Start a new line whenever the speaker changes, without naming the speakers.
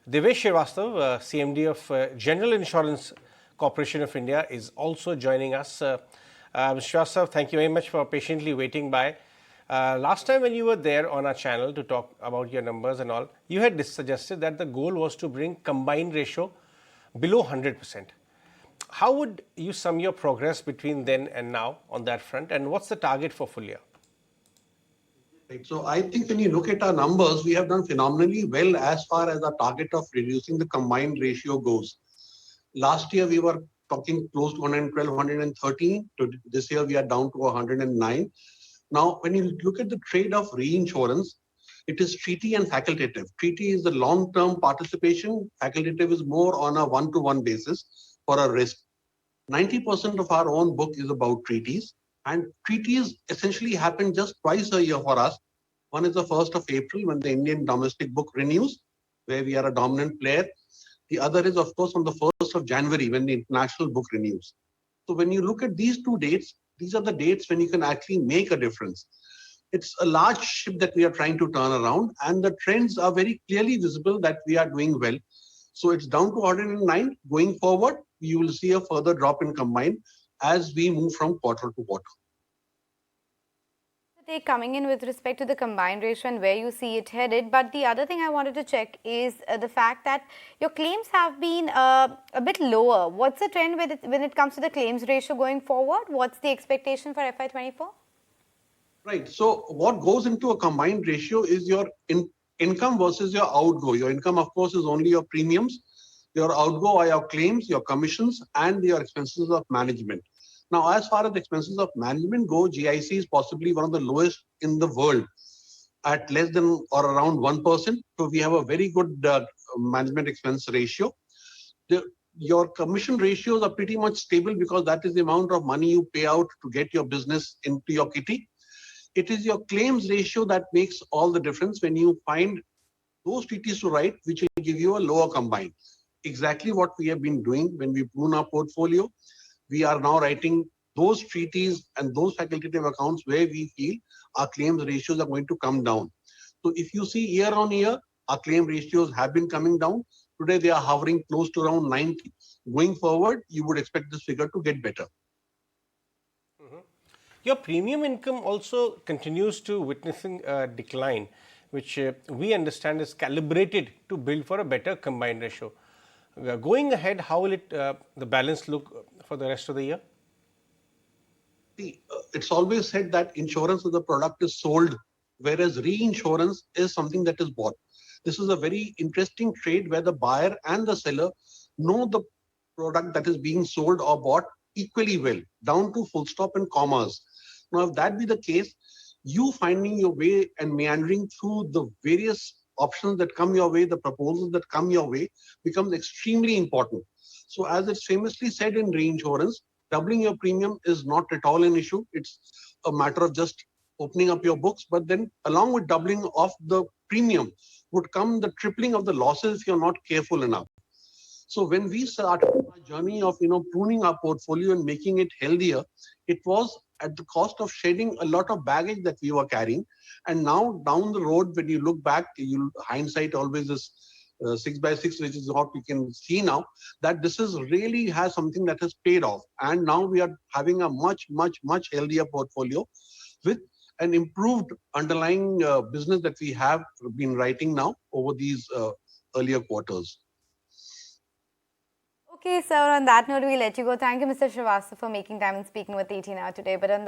Devesh Srivastava, CMD of General Insurance Corporation of India, is also joining us. Mr. Srivastava, thank you very much for patiently waiting by. Last time when you were there on our channel to talk about your numbers and all, you had suggested that the goal was to bring combined ratio below 100%. How would you sum your progress between then and now on that front, and what's the target for full year?
Right. So I think when you look at our numbers, we have done phenomenally well as far as our target of reducing the combined ratio goes. Last year, we were talking close to 112, 113. This year, we are down to 109. Now, when you look at the trade of reinsurance, it is treaty and facultative. Treaty is the long-term participation. Facultative is more on a one-to-one basis for a risk. 90% of our own book is about treaties. And treaties essentially happen just twice a year for us. One is the 1st of April when the Indian domestic book renews, where we are a dominant player. The other is, of course, on the 1st of January when the international book renews. So when you look at these two dates, these are the dates when you can actually make a difference. It's a large ship that we are trying to turn around, and the trends are very clearly visible that we are doing well. So it's down to 109. Going forward, you will see a further drop in combined as we move from quarter to quarter.
Coming in with respect to the combined ratio and where you see it headed, but the other thing I wanted to check is the fact that your claims have been a bit lower. What's the trend when it comes to the claims ratio going forward? What's the expectation for FY24?
Right. So what goes into a combined ratio is your income versus your outgo. Your income, of course, is only your premiums. Your outgo are your claims, your commissions, and your expenses of management. Now, as far as expenses of management go, GIC is possibly one of the lowest in the world at less than or around 1%. So we have a very good management expense ratio. Your commission ratios are pretty much stable because that is the amount of money you pay out to get your business into your kitty. It is your claims ratio that makes all the difference when you find those treaties to write, which will give you a lower combined. Exactly what we have been doing when we prune our portfolio. We are now writing those treaties and those facultative accounts where we feel our claims ratios are going to come down. So if you see year on year, our claim ratios have been coming down. Today, they are hovering close to around 90. Going forward, you would expect this figure to get better.
Your premium income also continues to witnessing a decline, which we understand is calibrated to build for a better combined ratio. Going ahead, how will the balance look for the rest of the year?
See, it's always said that insurance as a product is sold, whereas reinsurance is something that is bought. This is a very interesting trade where the buyer and the seller know the product that is being sold or bought equally well, down to full stop and commas. Now, if that be the case, you finding your way and meandering through the various options that come your way, the proposals that come your way, becomes extremely important. So as it's famously said in reinsurance, doubling your premium is not at all an issue. It's a matter of just opening up your books, but then along with doubling of the premium would come the tripling of the losses if you're not careful enough. So when we started our journey of pruning our portfolio and making it healthier, it was at the cost of shedding a lot of baggage that we were carrying. And now down the road, when you look back, hindsight always is 6/6, which is what we can see now, that this is really has something that has paid off. And now we are having a much, much, much healthier portfolio with an improved underlying business that we have been writing now over these earlier quarters.
Okay, sir, on that note, we'll let you go. Thank you, Mr. Srivastava, for making time and speaking with 18 Hour today. But on that